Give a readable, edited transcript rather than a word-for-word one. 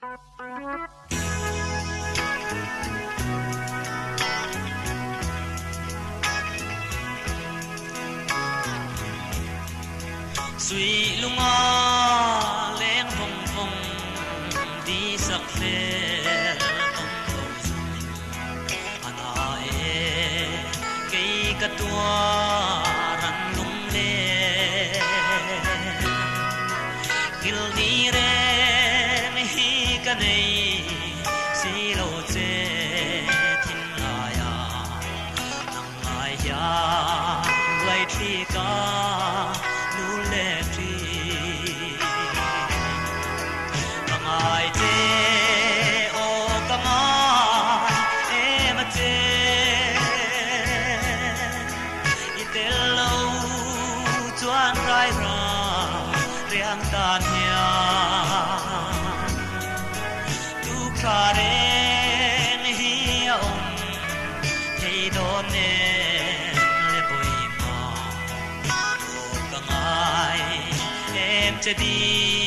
suy lung a leng phong phong đi sắc phê tom tom ana e cây cát tua ran lung le kil ni re hi ka nei si lo che thin la ya nang ai ya lai thi ka tan hiền tu kha đến hi ông thấy đón nên lệ bồi mà ô càng ai em sẽ đi